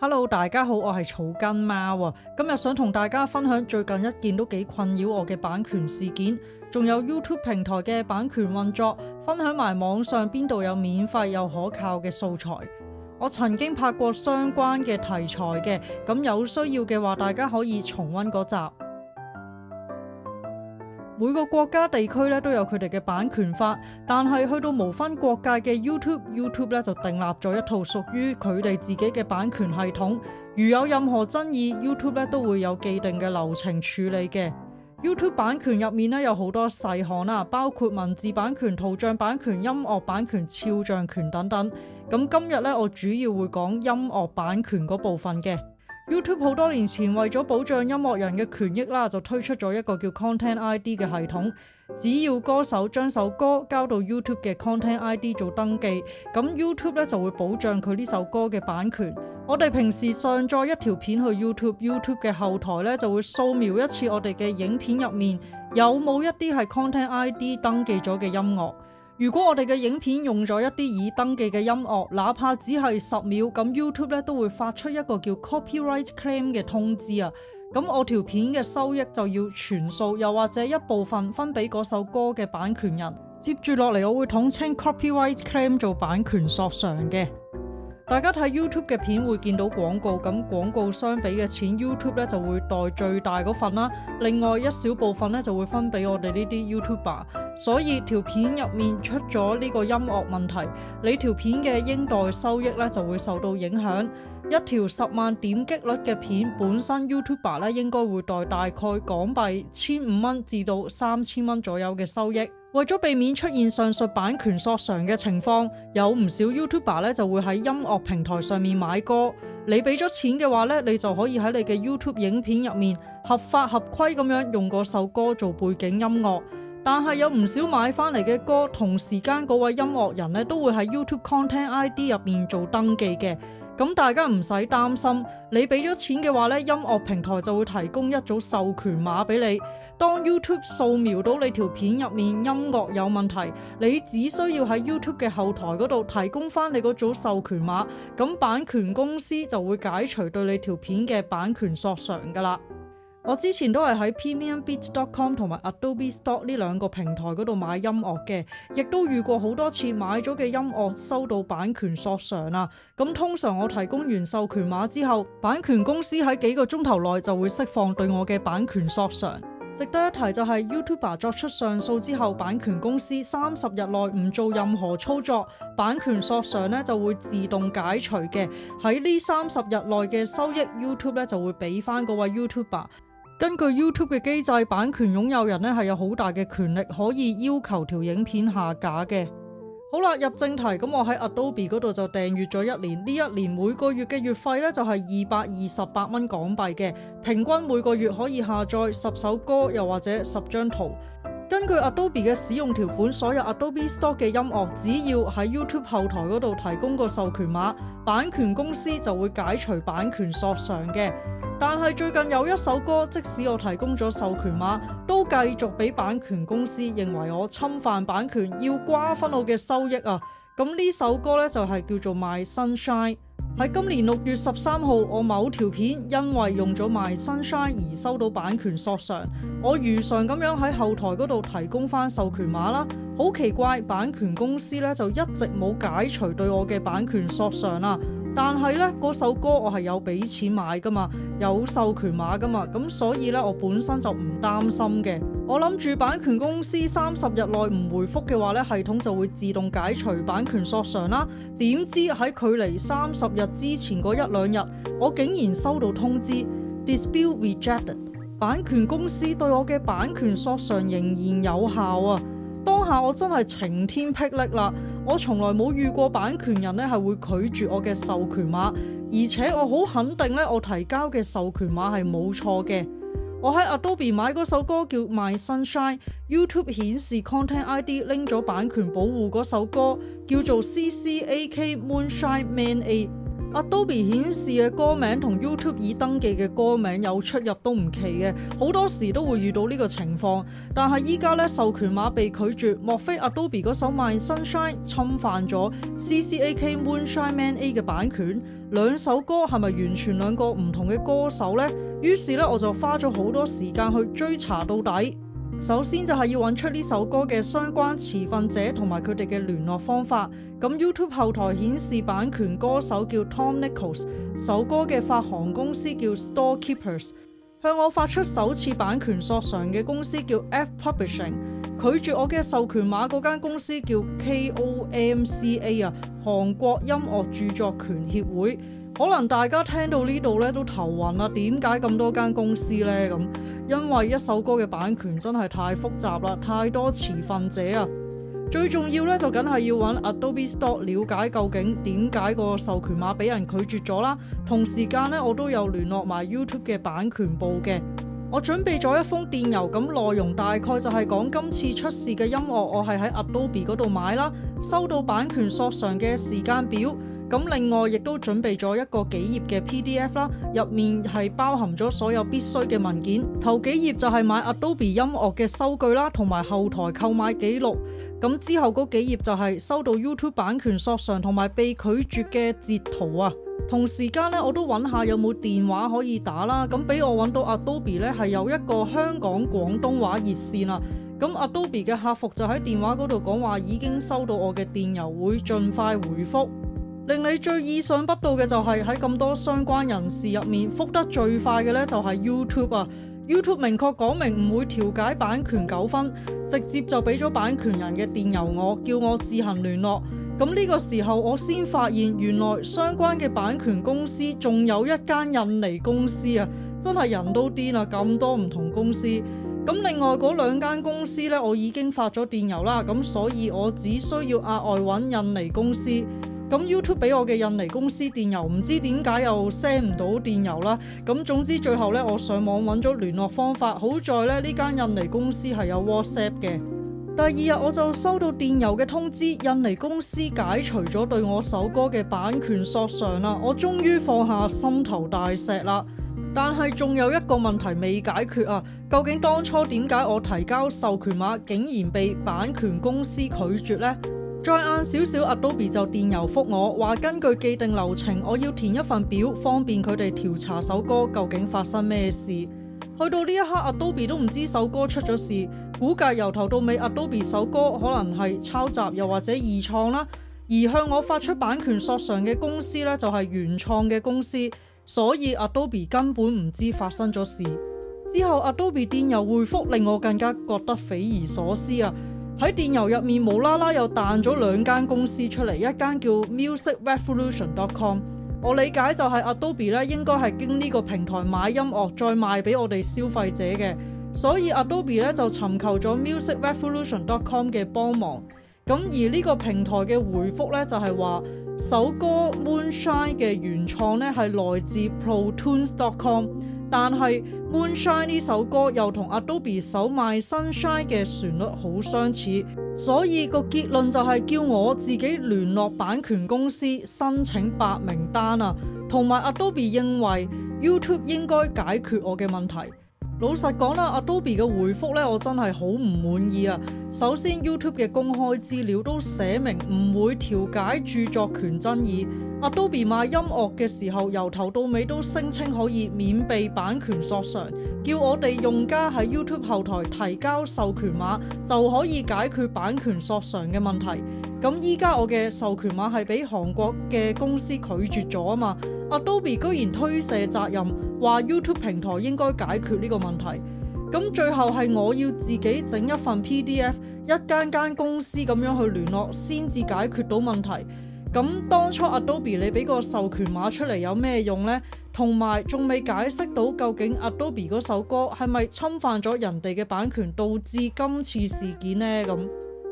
Hello， 大家好，我係草根貓啊。今日想同大家分享最近一件都幾困擾我嘅版權事件，仲有 YouTube 平台嘅版權運作，分享埋網上邊度有免費又可靠嘅素材。我曾經拍過相關嘅題材嘅，咁有需要嘅話，大家可以重溫嗰集。每個國家地區咧都有佢哋嘅版權法，但係去到無分國界嘅 YouTube 咧就訂立咗一套屬於佢哋自己嘅版權系統。如有任何爭議 ，YouTube 咧都會有既定嘅流程處理嘅。YouTube 版權入面咧有好多細項啦，包括文字版權、圖像版權、音樂版權、肖像權等等。咁今日咧我主要會講音樂版權嗰部分嘅。YouTube 好多年前為咗保障音樂人嘅權益啦，就推出咗一個叫 Content ID 嘅系統。只要歌手將首歌交到 YouTube 嘅 Content ID 做登記，咁 YouTube 咧就會保障佢呢首歌嘅版權。我哋平時上載一條片去 YouTube 嘅後台咧就會掃描一次我哋嘅影片入面有冇一啲係 Content ID 登記咗嘅音樂。如果我哋嘅影片用咗一啲已登記嘅音樂，哪怕只係10秒，咁 YouTube 咧都會發出一個叫 Copyright Claim 嘅通知啊。咁我條片嘅收益就要全數，又或者一部分分俾嗰首歌嘅版權人。接住落嚟，我會統稱 Copyright Claim 做版權索償嘅。大家睇 YouTube 嘅片會見到廣告，咁廣告相比嘅錢 YouTube 咧就會袋最大嗰份啦，另外一小部分咧就會分俾我哋呢啲 YouTuber。所以條片入面出咗呢個音樂問題，你條片嘅應代收益咧就會受到影響。一條10萬點擊率嘅片本身 YouTuber 咧應該會袋大概港幣1500蚊至到3000蚊左右嘅收益。為咗避免出現上述版權索償嘅情況，有唔少 YouTuber 咧就會喺音樂平台上面買歌。你俾咗錢嘅話咧，你就可以喺你嘅 YouTube 影片入面合法合規咁樣用嗰首歌做背景音樂。但係有唔少買翻嚟嘅歌，同時間嗰位音樂人咧都會喺 YouTube Content ID 入面做登記嘅。咁大家唔使擔心，你俾咗錢嘅話咧，音樂平台就會提供一組授權碼俾你。當 YouTube 掃描到你條片入面音樂有問題，你只需要喺 YouTube 嘅後台嗰度提供翻你嗰組授權碼，咁版權公司就會解除對你條片嘅版權索償噶啦。我之前都係喺 PremiumBeat.com 同埋 Adobe Stock 呢兩個平台嗰度買音樂嘅，亦都遇過好多次買咗嘅音樂收到版權索償啦。咁通常我提供完授權碼之後，版權公司喺幾個鐘頭內就會釋放對我嘅版權索償。值得一提就係 YouTuber 作出上訴之後，版權公司30日內唔做任何操作，版權索償咧就會自動解除嘅。喺呢30日內嘅收益 YouTube 咧就會俾翻嗰位 YouTuber。根據 YouTube 嘅機制，版權擁有人咧係有好大嘅權力，可以要求條影片下架嘅。好啦，入正題，咁我喺 Adobe 嗰度就訂閱咗1年，呢1年每個月嘅月費咧就係228蚊港幣嘅，平均每個月可以下載10首歌，又或者10張圖。根據 Adobe 嘅使用條款，所有 Adobe Stock 嘅音樂只要喺 YouTube 後台嗰度提供個授權碼，版權公司就會解除版權索償嘅。但係最近有一首歌，即使我提供咗授權碼，都繼續俾版權公司認為我侵犯版權，要瓜分我嘅收益啊！咁呢首歌呢，就係叫做 My Sunshine。喺今年6月13號，我某條片因為用咗 My Sunshine 而收到版權索償。我如常咁樣喺後台嗰度提供翻授權碼啦。好奇怪，版權公司呢就一直冇解除對我嘅版權索償啦。但係呢，嗰首歌我係有俾錢買噶嘛，有授權碼噶嘛，咁所以呢，我本身就唔擔心嘅。我諗住版權公司30日內唔回覆嘅話呢，系統就會自動解除版權索償啦。點知喺距離30日之前嗰1-2日，我竟然收到通知 Dispute Rejected， 版權公司對我嘅版權索償仍然有效啊！當下我真係晴天霹靂啦！我從來冇遇過版權人咧係會拒絕我嘅授權碼，而且我好肯定咧我提交嘅授權碼係冇錯嘅。我喺 Adobe 買嗰首歌叫 My Sunshine， YouTube 顯示 Content ID 拎咗版權保護嗰首歌叫做 CCAK Moonshine Man A。Adobe 顯示嘅歌名同 YouTube 已登記嘅歌名有出入都唔奇嘅，好多時都會遇到呢個情況。但係依家咧授權碼被拒絕，莫非 Adobe 嗰首 My Sunshine 侵犯咗 CCAK Moonshine Man A 嘅版權？兩首歌係咪完全兩個唔同嘅歌手呢？於是咧我就花咗好多時間去追查到底。首先就係要揾出呢首歌嘅相關持份者同埋佢哋嘅聯絡方法。咁 YouTube 後台顯示版權歌手叫 Tom Nichols， 首歌嘅發行公司叫 Storekeepers， 向我發出首次版權索償嘅公司叫 F Publishing， 拒絕我嘅授權碼嗰間公司叫 KOMCA 韓國音樂著作權協會。可能大家聽到呢度咧都頭暈啦，點解咁多間公司呢？咁因為一首歌嘅版權真係太複雜啦，太多持份者啊。最重要咧就梗係要揾 Adobe Store 了解究竟點解個授權碼俾人拒絕咗啦。同時間咧我都有聯絡埋 YouTube 嘅版權部嘅。我準備咗一封電郵，咁內容大概就係講今次出事嘅音樂我係喺 Adobe 嗰度買啦，收到版權索償嘅時間表。咁另外亦都準備咗一個幾頁嘅 PDF 啦，入面係包含咗所有必須嘅文件。頭幾頁就係買 Adobe 音樂嘅收據啦，同埋後台購買記錄。咁之後嗰幾頁就係收到 YouTube 版權索償同埋被拒絕嘅截圖啊。同時間咧我都揾下有冇電話可以打啦。咁俾我揾到 Adobe 咧係有一個香港廣東話熱線啦。咁 Adobe 嘅客服就喺電話嗰度講話已經收到我嘅電郵，會盡快回覆。令你最意想不到嘅就係喺咁多相關人士入面，覆得最快嘅呢就係 YouTube 啊。YouTube 明確講明唔會調解版權糾紛，直接就俾咗版權人嘅電郵我，叫我自行聯絡。咁呢個時候我先發現原來相關嘅版權公司仲有一間印尼公司啊，真係人都癲啊，咁多唔同公司。咁另外嗰兩間公司呢，我已經發咗電郵啦，咁所以我只需要額外揾印尼公司。咁 YouTube 俾我嘅印尼公司電郵唔知點解又 send 唔到電郵啦。咁總之最後呢，我上網揾咗聯絡方法，好在呢間印尼公司係有 WhatsApp 嘅。第二日我就收到電郵嘅通知，印尼公司解除咗對我首歌嘅版權索償啦。我終於放下心頭大石啦。但係仲有一個問題未解決啊，究竟當初點解我提交授權碼竟然被版權公司拒絕呢？再晏少少 Adobe 就電郵覆我，話根據既定流程我要填一份表，方便佢哋調查首歌究竟發生咩事。去到呢一刻 Adobe 都唔知首歌出咗事，估計由頭到尾 Adobe 首歌可能係抄襲又或者二創啦。而向我發出版權索償嘅公司呢，就係原創嘅公司，所以 Adobe 根本唔知發生咗事。之後 Adobe 電郵回覆令我更加覺得匪夷所思啊！喺電郵入面無啦啦又彈咗兩間公司出嚟，一間叫 musicrevolution.com， 我理解就係 Adobe 咧應該係經呢個平台買音樂再賣俾我哋消費者嘅，所以 Adobe 咧就尋求咗 musicrevolution.com 嘅幫忙。咁而呢個平台嘅回覆咧就係話首歌 Moonshine 嘅原創咧係來自 protunes.com， 但係 Moonshine 呢首歌又同 Adobe 首 My Sunshine 嘅旋律好相似，所以個結論就係叫我自己聯絡版權公司申請白名單啊，同埋 Adobe 認為 YouTube 應該解決我嘅問題。老實講啦 Adobe 嘅回覆咧我真係好唔滿意啊。首先 YouTube 嘅公開資料都寫明唔會調解著作權爭議， Adobe 賣音樂嘅時候由頭到尾都聲稱可以免被版權索償，叫我哋用家喺 YouTube 後台提交授權碼就可以解決版權索償嘅問題。咁依家我嘅授權碼係俾韓國嘅公司拒絕咗啊嘛， Adobe 居然推卸責任，話 YouTube 平台應該解決呢個問題。咁最後係我要自己整一份 PDF， 一間公司咁樣去聯絡先至解決到問題。咁當初 Adobe 你俾個授權碼出嚟有咩用呢？同埋仲未解釋到究竟 Adobe 嗰首歌係咪侵犯咗人哋嘅版權，導致今次事件呢？咁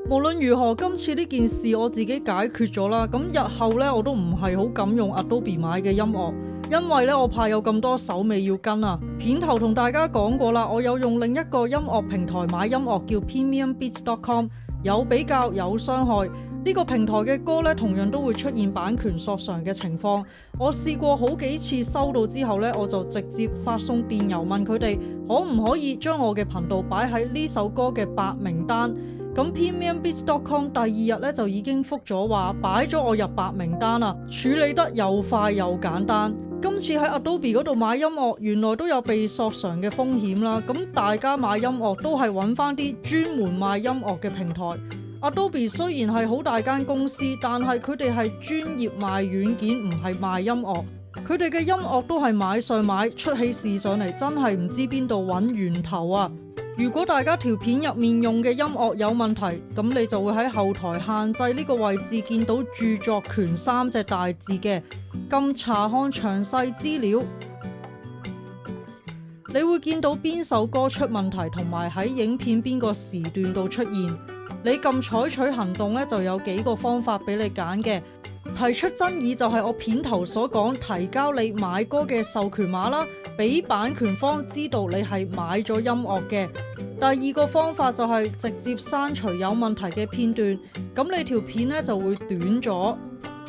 無論如何，今次呢件事我自己解決咗啦。咁日後呢，我都唔係好敢用 Adobe 買嘅音樂，因為呢，我怕有咁多手尾要跟啊。片頭同大家講過啦，我有用另一個音樂平台買音樂叫 PremiumBeats.com， 有比較有傷害。呢個平台嘅歌呢，同樣都會出現版權索償嘅情況。我試過好幾次收到之後呢，我就直接發送電郵問佢哋可唔可以將我嘅頻道擺喺呢首歌嘅白名單。咁 PremiumBeats.com 第二日呢，就已經覆咗話擺咗我入白名單啦，處理得又快又簡單。今次喺 Adobe 嗰度買音樂，原來都有被索償嘅風險啦。咁大家買音樂都係揾翻啲專門賣音樂嘅平台。Adobe 雖然係好大間公司，但係佢哋係專業賣軟件，唔係賣音樂。佢哋嘅音樂都係買上買，出起事上嚟真係唔知邊度揾源頭啊！如果大家條片入面用嘅音樂有問題，咁你就會喺後台限制呢個位置見到著作權3隻大字嘅，撳查看詳細資料。你會見到邊首歌出問題，同埋喺影片邊個時段度出現。你撳採取行動呢，就有幾個方法俾你揀嘅。提出爭議就係我片頭所講，提交你買歌嘅授權碼啦，俾版權方知道你係買咗音樂嘅。第二個方法就係直接刪除有問題嘅片段，咁你條片呢就會短咗。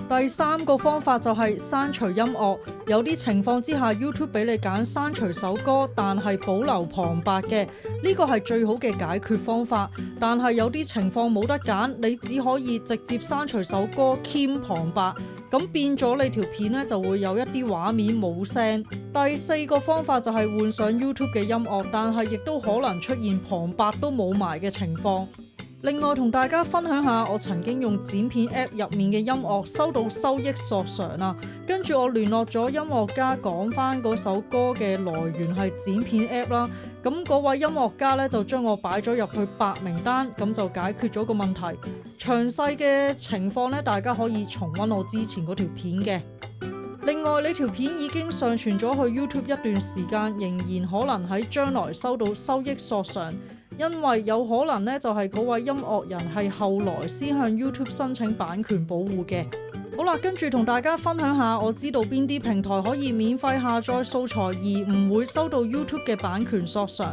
第三個方法就係刪除音樂，有啲情況之下 YouTube 俾你揀刪除首歌，但係保留旁白嘅，呢個係最好嘅解決方法。但係有啲情況冇得揀，你只可以直接刪除首歌兼旁白，咁變咗你條片呢就會有一啲畫面冇聲。第四個方法就係換上 YouTube 嘅音樂，但係亦都可能出現旁白都冇埋嘅情況。另外同大家分享下，我曾經用剪片 App 入面嘅音樂收到收益索償啦，跟住我聯絡咗音樂家講翻嗰首歌嘅來源係剪片 App 啦，咁嗰位音樂家呢，就將我擺咗入去白名單，咁就解決咗個問題。詳細嘅情況呢，大家可以重溫我之前嗰條片嘅。另外，你條片已經上傳咗去 YouTube 一段時間，仍然可能喺將來收到收益索償。因為有可能呢，就係嗰位音樂人係後來先向 YouTube 申請版權保護嘅。好啦，跟住同大家分享下，我知道邊啲平台可以免費下載素材而唔會收到 YouTube 嘅版權索償。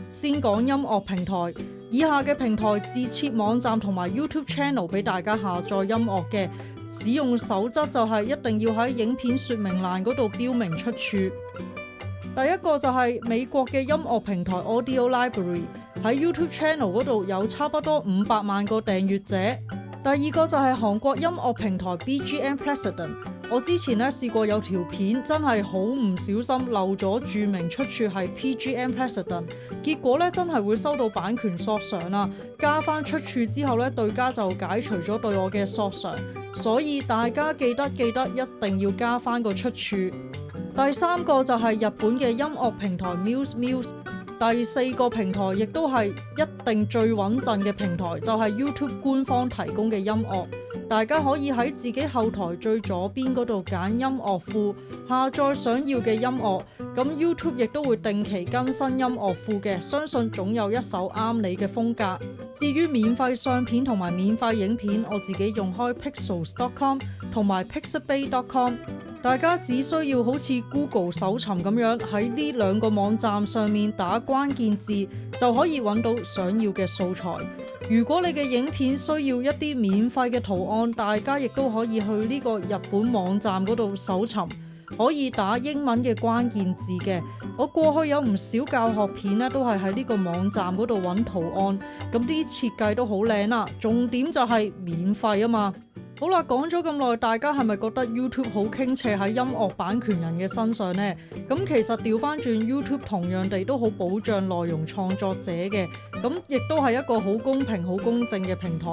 先講音樂平台，以下嘅平台自設網站同埋 YouTube Channel 俾大家下載音樂嘅。使用守則就係一定要喺影片說明欄嗰度標明出處。第一個就係美國嘅音樂平台 Audio Library， 喺 YouTube Channel 嗰度有差不多500萬個訂閱者。第二個就係韓國音樂平台 BGM Precedent， 我之前呢試過有條片真係好唔小心漏咗註明出處係 BGM Precedent， 結果呢真係會收到版權索償啦。加翻出處之後呢，對家就解除咗對我嘅索償，所以大家記得一定要加翻個出處。第三個就係日本嘅音樂平台 Muse。第四個平台亦都係一定最穩陣嘅平台，就係 YouTube 官方提供嘅音樂。大家可以喺自己後台最左邊嗰度揀音樂庫，下載想要嘅音樂。咁 YouTube 亦都會定期更新音樂庫嘅，相信總有一首啱你嘅風格。至於免費相片同埋免費影片，我自己用開 Pixels.com 同埋 Pixabay.com。大家只需要好似 Google 搜尋咁樣喺呢兩個網站上面打關鍵字，就可以揾到想要嘅素材。如果你嘅影片需要一啲免費嘅圖案，大家亦都可以去呢個日本網站嗰度搜尋，可以打英文嘅關鍵字嘅。我過去有唔少教學片呢，都係喺呢個網站嗰度揾圖案，咁啲設計都好靚啦。重點就係免費啊嘛。好啦，講咗咁耐，大家係咪覺得 YouTube 好傾斜喺音樂版權人嘅身上呢？咁其實調翻轉 YouTube 同樣地都好保障內容創作者嘅，咁亦都係一個好公平、好公正嘅平台。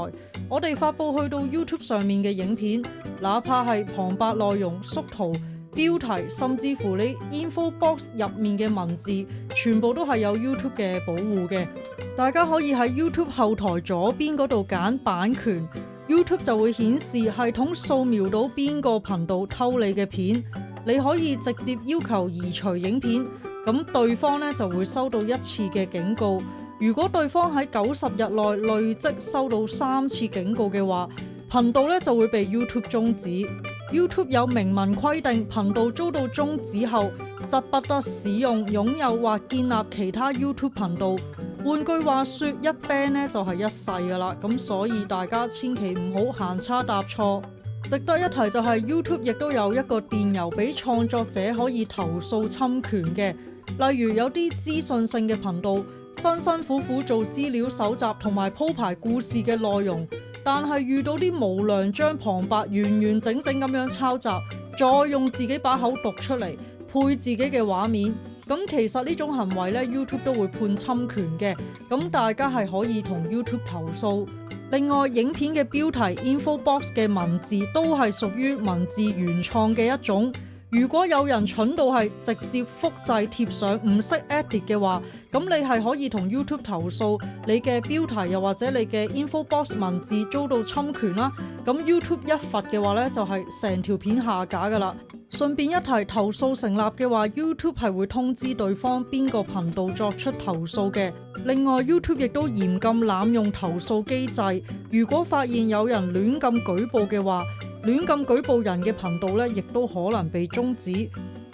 我哋發布去到 YouTube 上面嘅影片，哪怕係旁白內容、縮圖、標題，甚至乎你 info box 入面嘅文字，全部都係有 YouTube 嘅保護嘅。大家可以喺 YouTube 後台左邊嗰度揀版權。YouTube 就會顯示系統掃描到邊個頻道偷你嘅片，你可以直接要求移除影片，咁對方呢就會收到一次嘅警告。如果對方喺90日內累積收到3次警告嘅話，頻道呢就會被 YouTube 終止。YouTube 有明文規定，頻道遭到終止後，則不得使用、擁有或建立其他 YouTube 頻道。換句話說，一 ban 呢就係一世噶啦，咁所以大家千祈唔好行差踏錯。值得一提就係 YouTube 亦都有一個電郵俾創作者可以投訴侵權嘅，例如有啲資訊性嘅頻道辛辛苦苦做資料搜集同埋鋪排故事嘅內容，但係遇到啲無良將旁白完完整整咁樣抄襲，再用自己把口讀出嚟配自己嘅畫面。咁其實呢種行為咧 YouTube 都會判侵權嘅，咁大家係可以同 YouTube 投訴。另外，影片嘅標題 info box 嘅文字都係屬於文字原創嘅一種。如果有人蠢到係直接複製貼上唔識 edit 嘅話，咁你係可以同 YouTube 投訴你嘅標題又或者你嘅 info box 文字遭到侵權啦。咁 YouTube 一罰嘅話呢，就係成條片下架噶啦。順便一提，投訴成立嘅話 YouTube 係會通知對方邊個頻道作出投訴嘅。另外 YouTube 亦都嚴禁濫用投訴機制，如果發現有人亂咁舉報嘅話，亂咁舉報人嘅頻道咧，亦都可能被終止。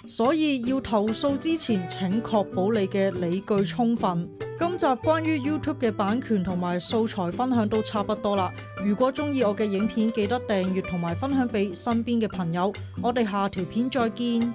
所以要投訴之前，請確保你嘅理據充分。今集關於 YouTube 嘅版權同埋素材分享都差不多啦。如果中意我嘅影片，記得訂閱同埋分享俾身邊嘅朋友。我哋下條片再見。